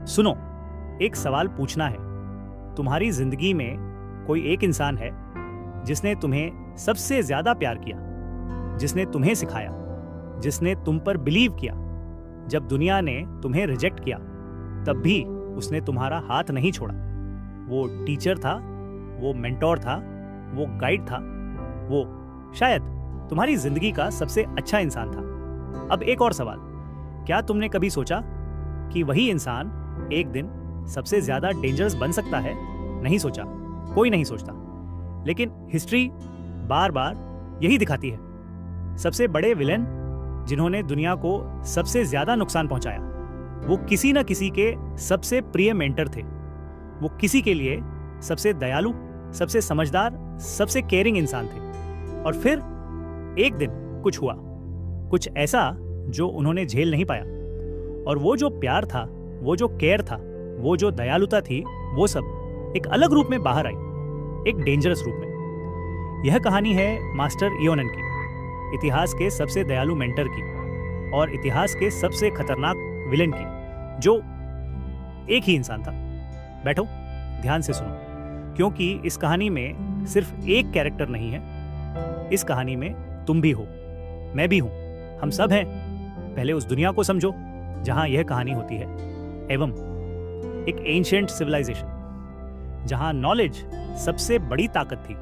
सुनो, एक सवाल पूछना है। तुम्हारी जिंदगी में कोई एक इंसान है जिसने तुम्हें सबसे ज्यादा प्यार किया, जिसने तुम्हें सिखाया, जिसने तुम पर बिलीव किया। जब दुनिया ने तुम्हें रिजेक्ट किया तब भी उसने तुम्हारा हाथ नहीं छोड़ा। वो टीचर था, वो मेंटोर था, वो गाइड था, वो शायद तुम्हारी जिंदगी का सबसे अच्छा इंसान था। अब एक और सवाल, क्या तुमने कभी सोचा कि वही इंसान एक दिन सबसे ज्यादा डेंजरस बन सकता है? नहीं सोचा, कोई नहीं सोचता। लेकिन हिस्ट्री बार बार यही दिखाती है। सबसे बड़े विलेन जिन्होंने दुनिया को सबसे ज्यादा नुकसान पहुंचाया, वो किसी न किसी के सबसे प्रिय मेंटर थे। वो किसी के लिए सबसे दयालु, सबसे समझदार, सबसे केयरिंग इंसान थे। और फिर एक दिन कुछ हुआ, कुछ ऐसा जो उन्होंने झेल नहीं पाया। और वो जो प्यार था, वो जो केयर था, वो जो दयालुता थी, वो सब एक अलग रूप में बाहर आई, एक डेंजरस रूप में। यह कहानी है मास्टर इयोनन की, इतिहास के सबसे दयालु मेंटर की और इतिहास के सबसे खतरनाक विलेन की, जो एक ही इंसान था। बैठो, ध्यान से सुनो, क्योंकि इस कहानी में सिर्फ एक कैरेक्टर नहीं है। इस कहानी में तुम भी हो, मैं भी हूं, हम सब हैं। पहले उस दुनिया को समझो जहां यह कहानी होती है, एवं एक एंशिएंट सिविलाइजेशन जहां नॉलेज सबसे बड़ी ताकत थी,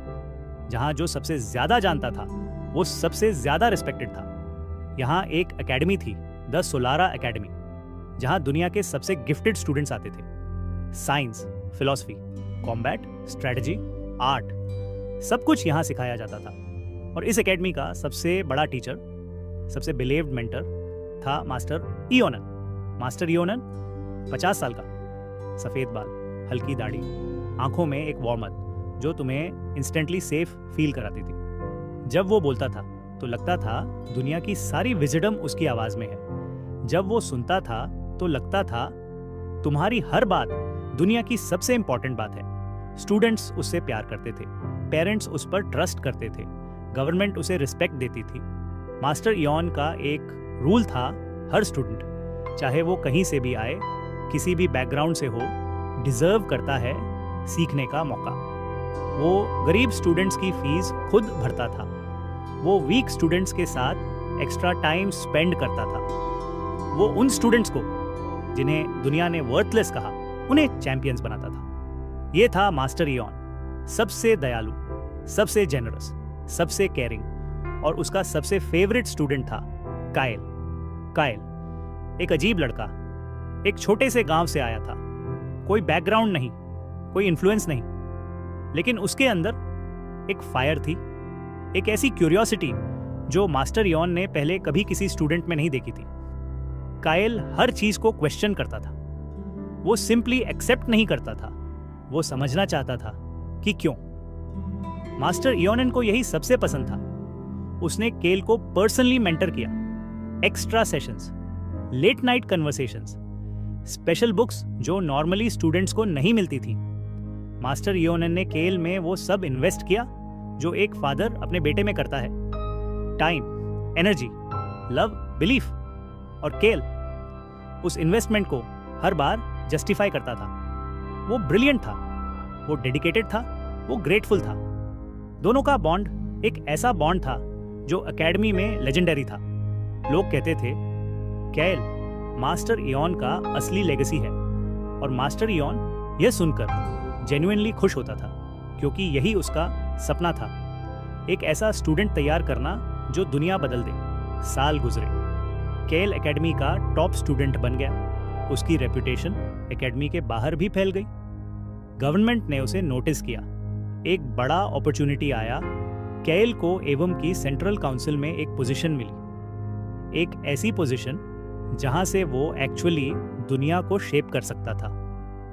जहां जो सबसे ज्यादा जानता था वो सबसे ज्यादा रिस्पेक्टेड था। यहाँ एक एकेडमी थी, द सोलारा एकेडमी, जहां दुनिया के सबसे गिफ्टेड स्टूडेंट्स आते थे। Science, philosophy, combat, strategy, art, सब कुछ यहाँ सिखाया जाता था। और इस एकेडमी का सबसे बड़ा टीचर, सबसे बिलीव्ड मेंटर था मास्टर इयोनन। मास्टर इयोनन 50 साल का, सफेद बाल, हल्की दाढ़ी, आंखों में एक वार्मथ जो तुम्हें इंस्टेंटली सेफ फील कराती थी। जब वो बोलता था तो लगता था दुनिया की सारी विजडम उसकी आवाज में है। जब वो सुनता था तो लगता था तुम्हारी हर बात दुनिया की सबसे इंपॉर्टेंट बात है। स्टूडेंट्स उससे प्यार करते थे, पेरेंट्स उस पर ट्रस्ट करते थे, गवर्नमेंट उसे रिस्पेक्ट देती थी। मास्टर इयोन का एक रूल था, हर स्टूडेंट, चाहे वो कहीं से भी आए, किसी भी बैकग्राउंड से हो, डिजर्व करता है सीखने का मौका। वो गरीब स्टूडेंट्स की फीस खुद भरता था, वो वीक स्टूडेंट्स के साथ एक्स्ट्रा टाइम स्पेंड करता था, वो उन स्टूडेंट्स को जिन्हें दुनिया ने वर्थलेस कहा, उन्हें चैंपियंस बनाता था। ये था मास्टर इयोन, सबसे दयालु, सबसे जेनरस, सबसे केयरिंग। और उसका सबसे फेवरेट स्टूडेंट था कायल। कायल एक अजीब लड़का, एक छोटे से गांव से आया था, कोई बैकग्राउंड नहीं, कोई इन्फ्लुएंस नहीं, लेकिन उसके अंदर एक फायर थी, एक ऐसी क्यूरियोसिटी जो मास्टर इयोन ने पहले कभी किसी स्टूडेंट में नहीं देखी थी। कायल हर चीज को क्वेश्चन करता था, वो सिंपली एक्सेप्ट नहीं करता था, वो समझना चाहता था कि क्यों। मास्टर इयोनन को यही सबसे पसंद था। उसने केल को पर्सनली मेंटर किया, extra sessions, late night conversations, special books जो नॉर्मली स्टूडेंट्स को नहीं मिलती थी। मास्टर इयोनन ने केल में वो सब इन्वेस्ट किया जो एक फादर अपने बेटे में करता है, टाइम, एनर्जी, लव, बिलीफ। और केल उस इन्वेस्टमेंट को हर बार जस्टिफाई करता था। वो ब्रिलियंट था, वो डेडिकेटेड था, वो ग्रेटफुल था। दोनों का बॉन्ड एक ऐसा बॉन्ड था जो एकेडमी में लेजेंडरी था। लोग कहते थे केल मास्टर इयोन का असली लेगेसी है। और मास्टर इयोन यह सुनकर जेन्युइनली खुश होता था, क्योंकि यही उसका सपना था, एक ऐसा स्टूडेंट तैयार करना जो दुनिया बदल दे। साल गुजरे, केल एकेडमी का टॉप स्टूडेंट बन गया। उसकी रेपुटेशन एकेडमी के बाहर भी फैल गई। गवर्नमेंट ने उसे नोटिस किया। एक बड़ा अपॉर्चुनिटी आया। केल को एवं की सेंट्रल काउंसिल में एक पोजीशन मिली, एक ऐसी पोजीशन जहां से वो एक्चुअली दुनिया को शेप कर सकता था।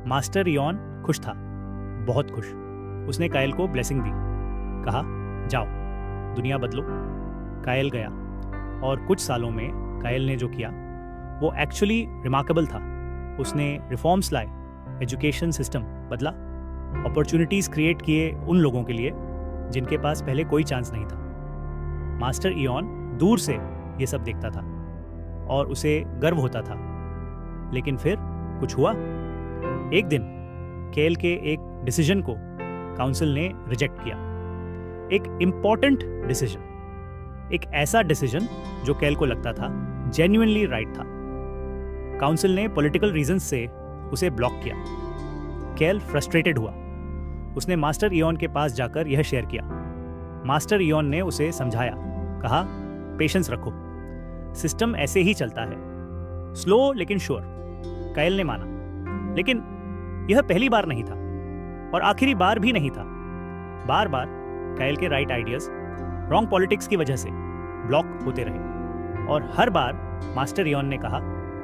मास्टर इयोन खुश था, बहुत खुश। उसने कायल को ब्लेसिंग दी, कहा जाओ दुनिया बदलो। कायल गया और कुछ सालों में कायल ने जो किया वो एक्चुअली रिमार्केबल था। उसने रिफॉर्म्स लाए, एजुकेशन सिस्टम बदला, अपॉर्चुनिटीज क्रिएट किए उन लोगों के लिए जिनके पास पहले कोई चांस नहीं था। मास्टर इयोन दूर से ये सब देखता था और उसे गर्व होता था। लेकिन फिर कुछ हुआ? एक दिन केल के एक डिसीजन को काउंसिल ने रिजेक्ट किया। एक इंपॉर्टेंट डिसीजन, एक ऐसा डिसीजन जो केल को लगता था जेन्युइनली राइट था। काउंसिल ने पॉलिटिकल रीजंस से उसे ब्लॉक किया। केल फ्रस्ट्रेटेड हुआ। उसने मास्टर इयॉन के पास जाकर यह शेयर किया। मास्टर इयॉन ने उसे समझाया, कहा पेशेंस रखो, सिस्टम ऐसे ही चलता है, स्लो लेकिन श्योर। केल ने माना, लेकिन यह पहली बार नहीं था और आखिरी बार भी नहीं था। बार बार केल के राइट आइडियाज रॉन्ग पॉलिटिक्स की वजह से ब्लॉक होते रहे और हर बार मास्टर इयॉन ने कहा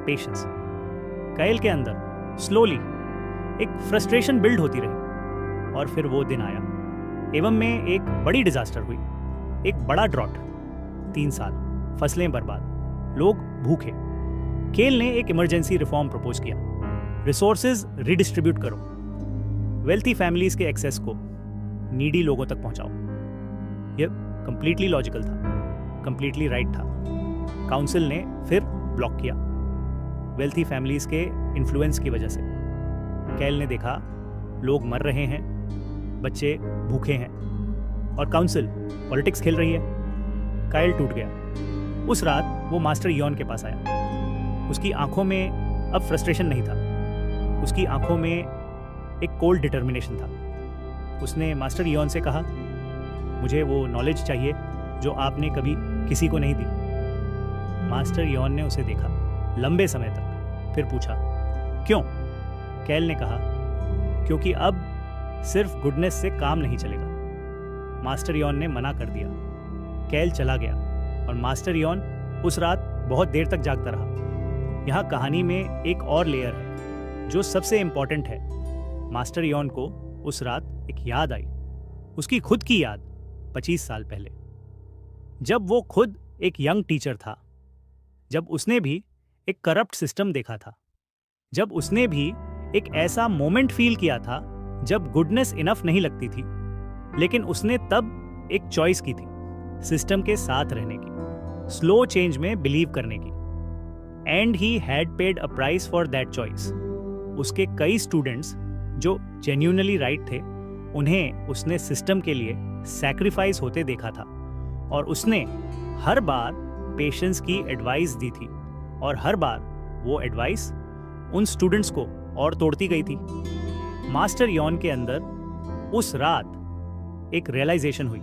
पेशेंस। केल के अंदर स्लोली एक फ्रस्ट्रेशन बिल्ड होती रही और फिर वो दिन आया एवं में एक बड़ी डिजास्टर हुई, एक बड़ा ड्रॉट। 3 साल, फसलें बर्बाद, लोग भूखे। केल ने एक इमरजेंसी रिफॉर्म प्रपोज किया, रिसोर्सेज रिडिस्ट्रीब्यूट करो, वेल्थी फैमिलीज के एक्सेस को नीडी लोगों तक पहुंचाओ। यह कंप्लीटली लॉजिकल था, कंप्लीटली राइट था। काउंसिल ने फिर ब्लॉक किया वेल्थी फैमिलीज के इन्फ्लुएंस की वजह से। केल ने देखा लोग मर रहे हैं, बच्चे भूखे हैं और काउंसिल पॉलिटिक्स खेल रही है। केल टूट गया। उस रात वो मास्टर इयॉन के पास आया। उसकी आंखों में अब फ्रस्ट्रेशन नहीं था, उसकी आंखों में एक कोल्ड डिटर्मिनेशन था। उसने मास्टर इयॉन से कहा, मुझे वो नॉलेज चाहिए जो आपने कभी किसी को नहीं दी। मास्टर इयॉन ने उसे देखा लंबे समय तक, फिर पूछा क्यों? केल ने कहा क्योंकि अब सिर्फ गुडनेस से काम नहीं चलेगा। मास्टर इयॉन ने मना कर दिया। केल चला गया और मास्टर इयॉन उस रात बहुत देर तक जागता रहा। यहाँ कहानी में एक और लेयर है जो सबसे इंपॉर्टेंट है। मास्टर इयॉन को उस रात एक याद आई, उसकी खुद की याद 25 साल पहले, जब वो खुद एक यंग टीचर था, जब उसने भी एक करप्ट सिस्टम देखा था, जब उसने भी एक ऐसा मोमेंट फील किया था जब गुडनेस इनफ नहीं लगती थी, लेकिन उसने तब एक चॉइस की थी, सिस्टम के साथ रहने की, स्लो चेंज में बिलीव करने की। And he had paid a price for that choice. उसके कई स्टूडेंट्स जो जेन्युइनली राइट थे, उन्हें उसने सिस्टम के लिए सैक्रिफाइस होते देखा था और उसने हर बार पेशेंस की एडवाइस दी थी और हर बार वो एडवाइस उन स्टूडेंट्स को और तोड़ती गई थी। मास्टर इयॉन के अंदर उस रात एक रियलाइजेशन हुई,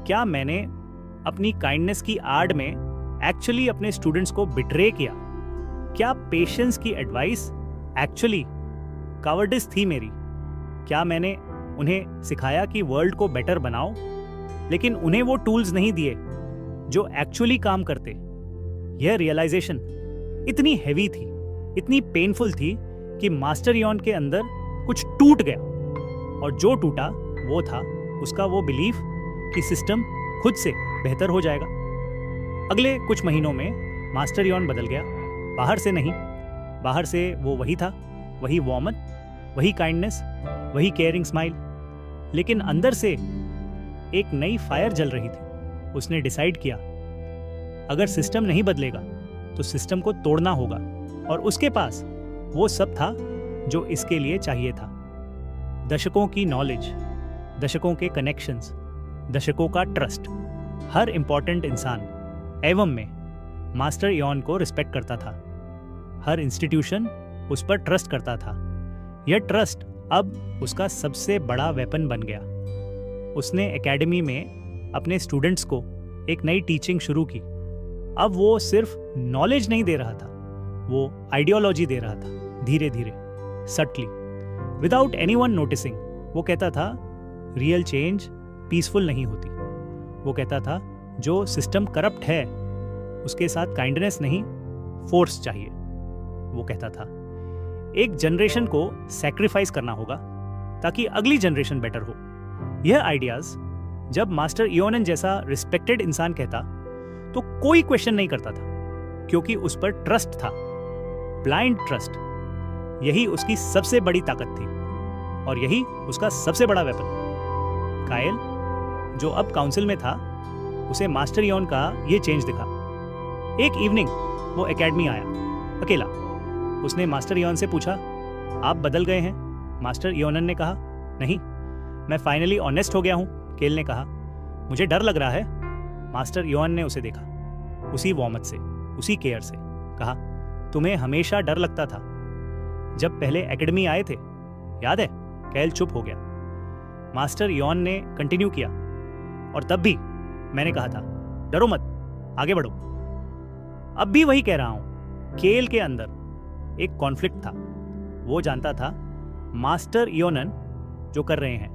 क्या मैंने अपनी काइंडनेस की आड़ में एक्चुअली अपने स्टूडेंट्स को बिट्रे किया? क्या पेशेंस की एडवाइस एक्चुअली कावर्डिस थी मेरी? क्या मैंने उन्हें सिखाया कि वर्ल्ड को बेटर बनाओ, लेकिन उन्हें वो टूल्स नहीं दिए जो एक्चुअली काम करते? यह रियलाइजेशन इतनी हैवी थी, इतनी पेनफुल थी कि मास्टर इयॉन के अंदर कुछ टूट गया और जो टूटा वो था उसका वो बिलीफ कि सिस्टम खुद से बेहतर हो जाएगा। अगले कुछ महीनों में मास्टर इयॉन बदल गया। बाहर से नहीं, बाहर से वो वही था, वही वार्मथ, वही काइंडनेस, वही केयरिंग स्माइल, लेकिन अंदर से एक नई फायर जल रही थी। उसने डिसाइड किया अगर सिस्टम नहीं बदलेगा तो सिस्टम को तोड़ना होगा और उसके पास वो सब था जो इसके लिए चाहिए था। दशकों की नॉलेज, दशकों के कनेक्शंस, दशकों का ट्रस्ट। हर इंपॉर्टेंट इंसान एवं में मास्टर इयॉन को रिस्पेक्ट करता था। हर इंस्टीट्यूशन उस पर ट्रस्ट करता था। यह ट्रस्ट अब उसका सबसे बड़ा वेपन बन गया। उसने एकेडमी में अपने स्टूडेंट्स को एक नई टीचिंग शुरू की। अब वो सिर्फ नॉलेज नहीं दे रहा था, वो आइडियोलॉजी दे रहा था, धीरे धीरे, सटली, विदाउट एनीवन नोटिसिंग। वो कहता था रियल चेंज पीसफुल नहीं होती। वो कहता था जो सिस्टम करप्ट है उसके साथ काइंडनेस नहीं, फोर्स चाहिए। वो कहता था एक जनरेशन को सैक्रिफाइस करना होगा ताकि अगली जनरेशन बेटर हो। यह आइडियाज जब मास्टर इयोनन जैसा रिस्पेक्टेड इंसान कहता तो कोई क्वेश्चन नहीं करता था, क्योंकि उस पर ट्रस्ट था, ब्लाइंड ट्रस्ट। यही उसकी सबसे बड़ी ताकत थी और यही उसका सबसे बड़ा वेपन। कायल, जो अब काउंसिल में था, उसे मास्टर इयॉन का ये चेंज दिखा। एक इवनिंग वो एकेडमी आया, अकेला, उसने मास्टर इयोन से पूछा, आप बदल गए हैं? मास्टर इयोनन ने कहा, नहीं, मैं फाइनली ऑनेस्ट हो गया हूँ। केल ने कहा, मुझे डर लग रहा है। मास्टर इयोन ने उसे देखा, उसी वॉर्मथ से, उसी केयर से, कहा, तुम्हें हमेशा डर लगता था जब पहले एकेडमी आए थे, याद है? केल चुप हो गया। मास्टर इयोन ने कंटिन्यू किया, और तब भी मैंने कहा था, डरो मत, आगे बढ़ो। अब भी वही कह रहा हूं। केल के अंदर एक कॉन्फ्लिक्ट था। वो जानता था मास्टर इयोनन जो कर रहे हैं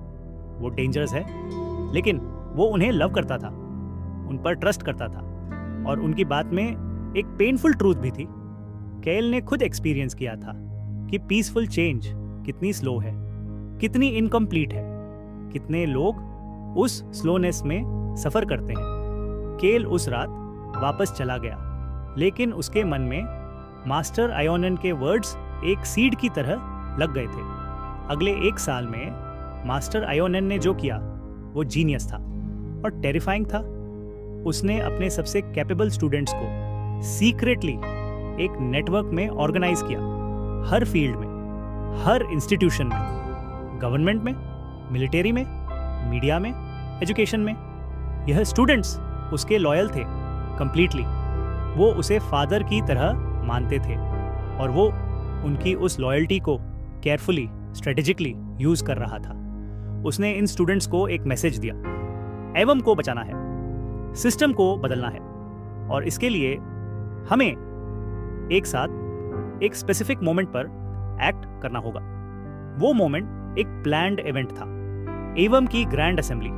वो डेंजरस है, लेकिन वो उन्हें लव करता था, उन पर ट्रस्ट करता था, और उनकी बात में एक पेनफुल ट्रूथ भी थी। केल ने खुद एक्सपीरियंस किया था कि पीसफुल चेंज कितनी स्लो है, कितनी इनकम्प्लीट है, कितने लोग उस स्लोनेस में सफर करते हैं। केल उस रात वापस चला गया, लेकिन उसके मन में मास्टर इयोनन के वर्ड्स एक सीड की तरह लग गए थे। अगले 1 साल में मास्टर इयोनन ने जो किया वो जीनियस था और टेरिफाइंग था। उसने अपने सबसे कैपेबल स्टूडेंट्स को सीक्रेटली एक नेटवर्क में ऑर्गेनाइज किया, हर फील्ड में, हर इंस्टीट्यूशन में, गवर्नमेंट में, मिलिट्री में, मीडिया में, एजुकेशन में। यह स्टूडेंट्स उसके लॉयल थे कंप्लीटली। वो उसे फादर की तरह मानते थे और वो उनकी उस लॉयल्टी को केयरफुली, स्ट्रेटेजिकली यूज कर रहा था। उसने इन स्टूडेंट्स को एक मैसेज दिया, एवं को बचाना है, सिस्टम को बदलना है, और इसके लिए हमें एक साथ एक स्पेसिफिक मोमेंट पर एक्ट करना होगा। वो मोमेंट एक प्लान्ड इवेंट था, एवं की ग्रैंड असेंबली,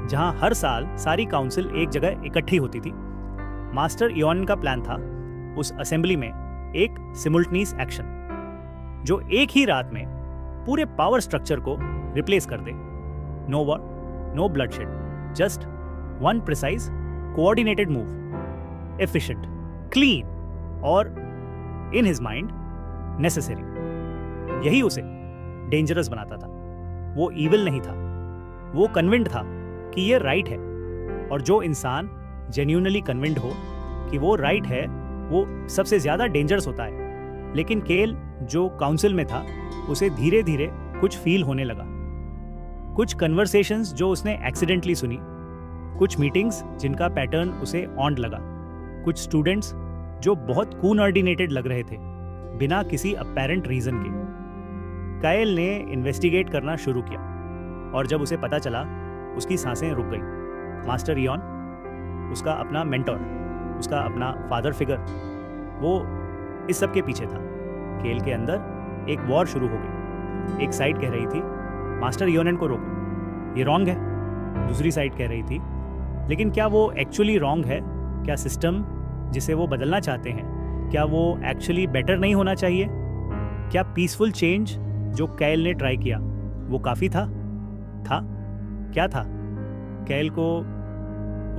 जहां हर साल सारी काउंसिल एक जगह इकट्ठी होती थी। मास्टर इयोन का प्लान था उस असेंबली में एक सिमुल्टेनियस एक्शन जो एक ही रात में पूरे पावर स्ट्रक्चर को रिप्लेस कर दे। No war, no bloodshed, just one precise coordinated move, efficient, clean और इन हिज माइंड नेसेसरी। यही उसे डेंजरस बनाता था। वो इविल नहीं था, वो कन्विंड था कि ये राइट है, और जो इंसान जेन्युइनली कन्विंड हो कि वो राइट है वो सबसे ज्यादा डेंजरस होता है। लेकिन केल जो काउंसिल में था उसे धीरे धीरे कुछ फील होने लगा। कुछ कन्वर्सेशंस जो उसने एक्सीडेंटली सुनी, कुछ मीटिंग्स जिनका पैटर्न उसे ऑन्ड लगा, कुछ स्टूडेंट्स जो बहुत कोऑर्डिनेटेड लग रहे थे बिना किसी अपैरेंट रीजन के। कायल ने इन्वेस्टिगेट करना शुरू किया, और जब उसे पता चला उसकी सांसें रुक गई। मास्टर इयोन, उसका अपना मेंटर, उसका अपना फादर फिगर, वो इस सब के पीछे था। केल के अंदर एक वॉर शुरू हो गई। एक साइड कह रही थी मास्टर इयोनन को रोको, ये रॉन्ग है। दूसरी साइड कह रही थी लेकिन क्या वो एक्चुअली रॉन्ग है? क्या सिस्टम जिसे वो बदलना चाहते हैं, क्या वो एक्चुअली बेटर नहीं होना चाहिए? क्या पीसफुल चेंज जो कैल ने ट्राई किया वो काफ़ी था? क्या था? कैल को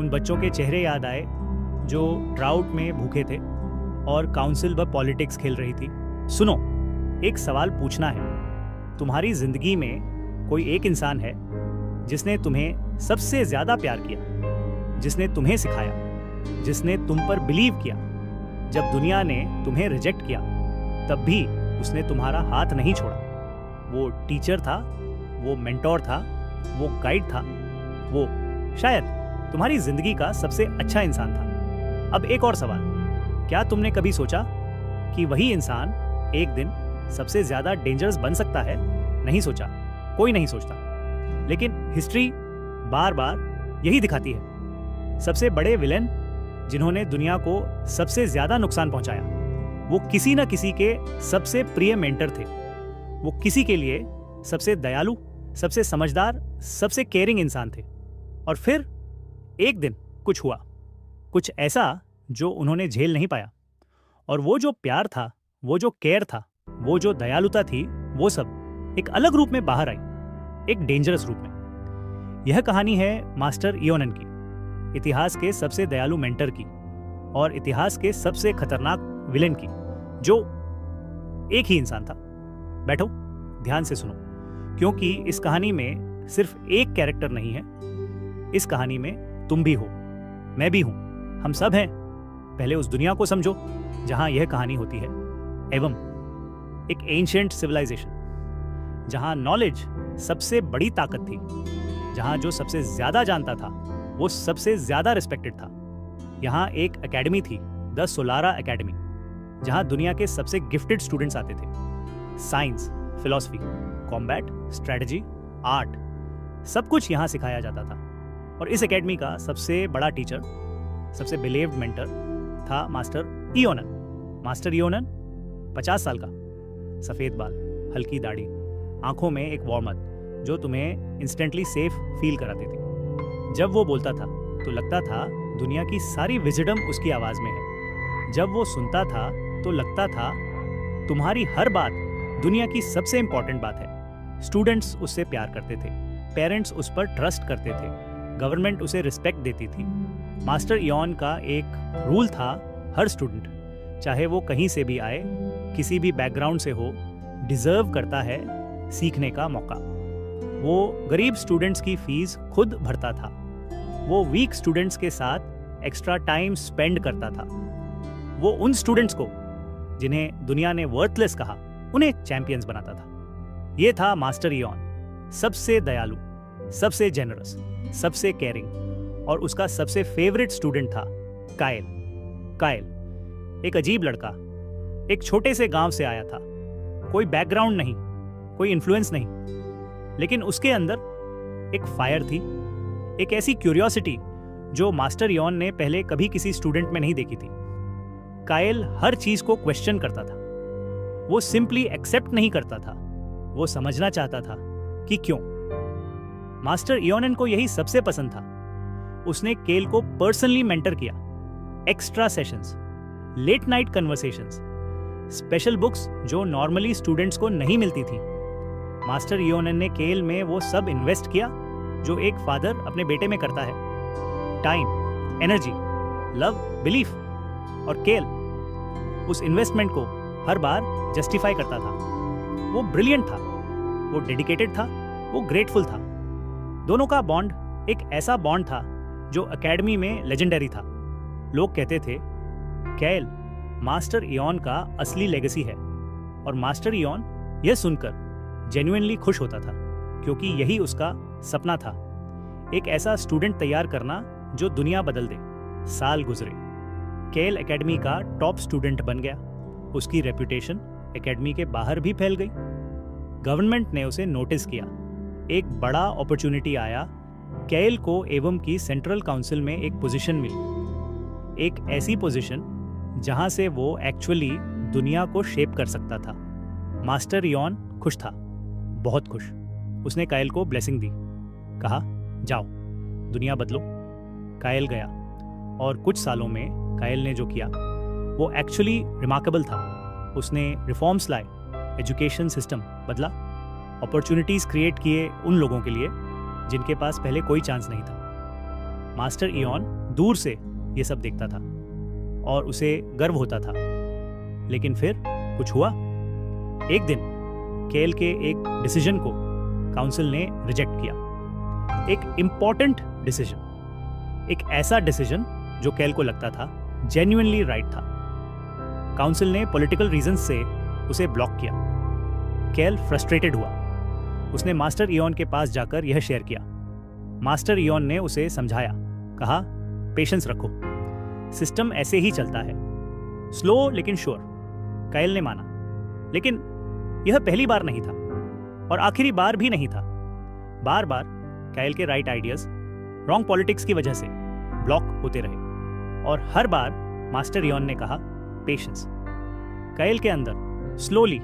उन बच्चों के चेहरे याद आए जो ड्राउट में भूखे थे और काउंसिल व पॉलिटिक्स खेल रही थी। सुनो, एक सवाल पूछना है। तुम्हारी जिंदगी में कोई एक इंसान है जिसने तुम्हें सबसे ज्यादा प्यार किया, जिसने तुम्हें सिखाया, जिसने तुम पर बिलीव किया। जब दुनिया ने तुम्हें रिजेक्ट किया तब भी उसने तुम्हारा हाथ नहीं छोड़ा। वो टीचर था, वो मेंटोर था, वो गाइड था, वो शायद तुम्हारी जिंदगी का सबसे अच्छा इंसान था। अब एक और सवाल, क्या तुमने कभी सोचा कि वही इंसान एक दिन सबसे ज्यादा डेंजरस बन सकता है? नहीं सोचा, कोई नहीं सोचता। लेकिन हिस्ट्री बार बार यही दिखाती है। सबसे बड़े विलेन जिन्होंने दुनिया को सबसे ज्यादा नुकसान पहुंचाया, वो किसी न किसी के सबसे प्रिय मेंटर थे। वो किसी के लिए सबसे दयालु, सबसे समझदार, सबसे केयरिंग इंसान थे। और फिर एक दिन कुछ हुआ, कुछ ऐसा जो उन्होंने झेल नहीं पाया। और वो जो प्यार था, वो जो केयर था, वो जो दयालुता थी, वो सब एक अलग रूप में बाहर आई, एक डेंजरस रूप में। यह कहानी है मास्टर इयोनन की, इतिहास के सबसे दयालु मेंटर की और इतिहास के सबसे खतरनाक विलेन की, जो एक ही इंसान था। बैठो, ध्यान से सुनो, क्योंकि इस कहानी में सिर्फ एक कैरेक्टर नहीं है। इस कहानी में तुम भी हो, मैं भी हूं, हम सब हैं। पहले उस दुनिया को समझो जहां यह कहानी होती है। एवं एक एंशिएंट सिविलाइजेशन, जहां नॉलेज सबसे बड़ी ताकत थी, जहां जो सबसे ज्यादा जानता था वो सबसे ज्यादा रिस्पेक्टेड था। यहाँ एक एकेडमी थी, द सोलारा एकेडमी, जहां दुनिया के सबसे गिफ्टेड स्टूडेंट्स आते थे। Science, philosophy, combat, strategy, art, सब कुछ यहाँ सिखाया जाता था। और इस एकेडमी का सबसे बड़ा टीचर, सबसे बिलीव्ड मेंटर था मास्टर इयोनन। मास्टर इयोनन 50 साल का, सफ़ेद बाल, हल्की दाढ़ी, आंखों में एक वार्मथ जो तुम्हें इंस्टेंटली सेफ फील कराती थी। जब वो बोलता था तो लगता था दुनिया की सारी विजडम उसकी आवाज़ में है। जब वो सुनता था तो लगता था तुम्हारी हर बात दुनिया की सबसे इंपॉर्टेंट बात है। स्टूडेंट्स उससे प्यार करते थे, पेरेंट्स उस पर ट्रस्ट करते थे, गवर्नमेंट उसे रिस्पेक्ट देती थी। मास्टर इयोन का एक रूल था, हर स्टूडेंट, चाहे वो कहीं से भी आए, किसी भी बैकग्राउंड से हो, डिजर्व करता है सीखने का मौका। वो गरीब स्टूडेंट्स की फीस खुद भरता था। वो वीक स्टूडेंट्स के साथ एक्स्ट्रा टाइम स्पेंड करता था। वो उन स्टूडेंट्स को जिन्हें दुनिया ने वर्थलेस कहा, उन्हें चैंपियंस बनाता था। ये था मास्टर इयोन, सबसे दयालु, सबसे जेनरस, सबसे केयरिंग। और उसका सबसे फेवरेट स्टूडेंट था कायल। कायल एक अजीब लड़का, एक छोटे से गांव से आया था। कोई बैकग्राउंड नहीं, कोई इन्फ्लुएंस नहीं, लेकिन उसके अंदर एक फायर थी, एक ऐसी क्यूरियोसिटी जो मास्टर इयोन ने पहले कभी किसी स्टूडेंट में नहीं देखी थी। कायल हर चीज को क्वेश्चन करता था। वो सिंपली एक्सेप्ट नहीं करता था, वो समझना चाहता था कि क्यों। मास्टर इयोनन को यही सबसे पसंद था। उसने केल को पर्सनली मेंटर किया। Extra sessions, late night conversations, special books जो नॉर्मली स्टूडेंट्स को नहीं मिलती थी। मास्टर इयोनन ने केल में वो सब इन्वेस्ट किया जो एक फादर अपने बेटे में करता है। Time, energy, love, belief. और केल उस इन्वेस्टमेंट को हर बार जस्टिफाई करता था। वो ब्रिलियंट था, वो डेडिकेटेड था, वो ग्रेटफुल था। दोनों का बॉन्ड एक ऐसा बॉन्ड था जो एकेडमी में लेजेंडरी था। लोग कहते थे केल मास्टर इयोन का असली लेगेसी है। और मास्टर इयोन यह सुनकर जेन्युइनली खुश होता था, क्योंकि यही उसका सपना था, एक ऐसा स्टूडेंट तैयार करना जो दुनिया बदल दे। साल गुजरे, केल एकेडमी का टॉप स्टूडेंट बन गया। उसकी रेपुटेशन एकेडमी के बाहर भी फैल गई। गवर्नमेंट ने उसे नोटिस किया। एक बड़ा अपॉर्चुनिटी आया। केल को एवं की सेंट्रल काउंसिल में एक पोजीशन मिली, एक ऐसी पोजीशन जहां से वो एक्चुअली दुनिया को शेप कर सकता था। मास्टर इयोन खुश था, बहुत खुश। उसने कायल को ब्लेसिंग दी, कहा जाओ दुनिया बदलो। कायल गया और कुछ सालों में कायल ने जो किया वो एक्चुअली रिमार्केबल था। उसने रिफॉर्म्स लाए, एजुकेशन सिस्टम बदला, अपॉर्चुनिटीज़ क्रिएट किए उन लोगों के लिए जिनके पास पहले कोई चांस नहीं था। मास्टर इयोन दूर से ये सब देखता था और उसे गर्व होता था। लेकिन फिर कुछ हुआ। एक दिन केल के एक डिसीजन को काउंसिल ने रिजेक्ट किया। एक इम्पॉर्टेंट डिसीजन, एक ऐसा डिसीजन जो केल को लगता था जेन्युइनली राइट था। काउंसिल ने पॉलिटिकल रीजंस से उसे ब्लॉक किया। केल फ्रस्ट्रेटेड हुआ। उसने मास्टर इयोन के पास जाकर यह शेयर किया। मास्टर इयोन ने उसे समझाया, कहा पेशेंस रखो, सिस्टम ऐसे ही चलता है, स्लो लेकिन श्योर। कायल ने माना, लेकिन यह पहली बार नहीं था और आखिरी बार भी नहीं था। बार बार कायल के राइट आइडियाज रॉन्ग पॉलिटिक्स की वजह से ब्लॉक होते रहे और हर बार मास्टर इयोन ने कहा पेशेंस। कायल के अंदर स्लोली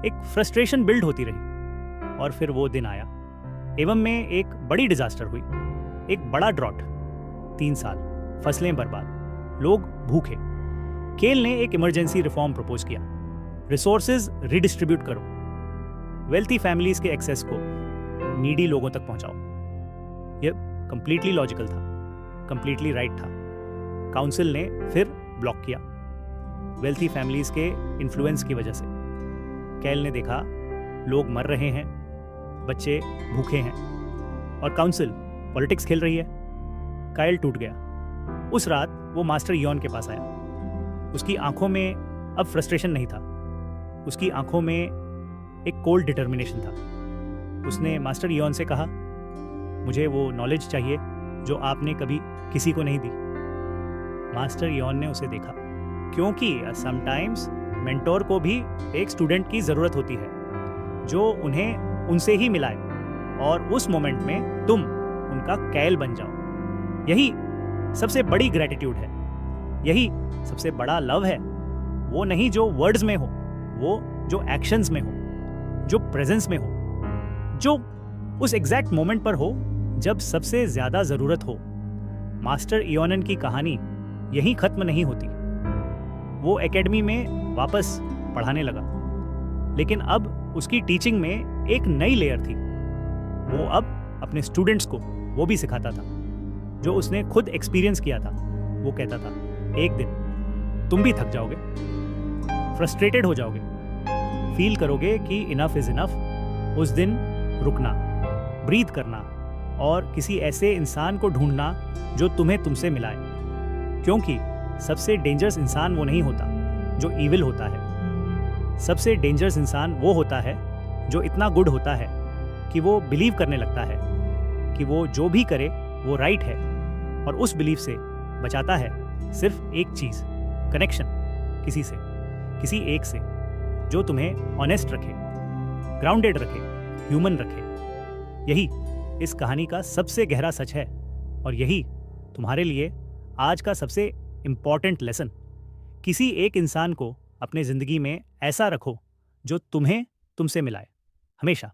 एक फ्रस्ट्रेशन बिल्ड होती रही और फिर वो दिन आया। एवं में एक बड़ी डिजास्टर हुई, एक बड़ा ड्रॉट, 3 साल, फसलें बर्बाद, लोग भूखे। केल ने एक इमरजेंसी रिफॉर्म प्रपोज किया, रिसोर्सेज रिडिस्ट्रीब्यूट करो, वेल्थी फैमिलीज के एक्सेस को नीडी लोगों तक पहुंचाओ। यह कंप्लीटली लॉजिकल था, कंप्लीटली राइट था। काउंसिल ने फिर ब्लॉक किया, वेल्थी फैमिलीज के इन्फ्लुएंस की वजह से। केल ने देखा लोग मर रहे हैं, बच्चे भूखे हैं और काउंसिल पॉलिटिक्स खेल रही है। कायल टूट गया। उस रात वो मास्टर इयोन के पास आया। उसकी आंखों में अब फ्रस्ट्रेशन नहीं था, उसकी आंखों में एक कोल्ड डिटर्मिनेशन था। उसने मास्टर इयॉन से कहा, मुझे वो नॉलेज चाहिए जो आपने कभी किसी को नहीं दी। मास्टर इयॉन ने उसे देखा, क्योंकि समटाइम्स मेंटोर को भी एक स्टूडेंट की ज़रूरत होती है जो उन्हें उनसे ही मिलाए और उस मोमेंट में तुम उनका कैल बन जाओ। यही सबसे बड़ी ग्रेटिट्यूड है, यही सबसे बड़ा लव है। वो नहीं जो वर्ड्स में हो, वो जो एक्शंस में हो, जो प्रेजेंस में हो, जो उस एग्जैक्ट मोमेंट पर हो जब सबसे ज्यादा जरूरत हो। मास्टर इयोनन की कहानी यहीं खत्म नहीं होती। वो एकेडमी में वापस पढ़ाने लगा, लेकिन अब उसकी टीचिंग में एक नई लेयर थी। वो अब अपने स्टूडेंट्स को वो भी सिखाता था जो उसने खुद एक्सपीरियंस किया था। वो कहता था, एक दिन तुम भी थक जाओगे, फ्रस्ट्रेटेड हो जाओगे, फील करोगे कि इनफ इज इनफ। उस दिन रुकना, ब्रीथ करना और किसी ऐसे इंसान को ढूंढना जो तुम्हें तुमसे मिलाए, क्योंकि सबसे डेंजरस इंसान वो नहीं होता जो ईविल होता है। सबसे डेंजरस इंसान वो होता है जो इतना गुड होता है कि वो बिलीव करने लगता है कि वो जो भी करे वो राइट है, और उस बिलीफ से बचाता है सिर्फ एक चीज़, कनेक्शन किसी से, किसी एक से जो तुम्हें ऑनेस्ट रखे, ग्राउंडेड रखे, ह्यूमन रखे। यही इस कहानी का सबसे गहरा सच है, और यही तुम्हारे लिए आज का सबसे इम्पॉर्टेंट लेसन। किसी एक इंसान को अपने ज़िंदगी में ऐसा रखो जो तुम्हें तुमसे मिलाए हमेशा।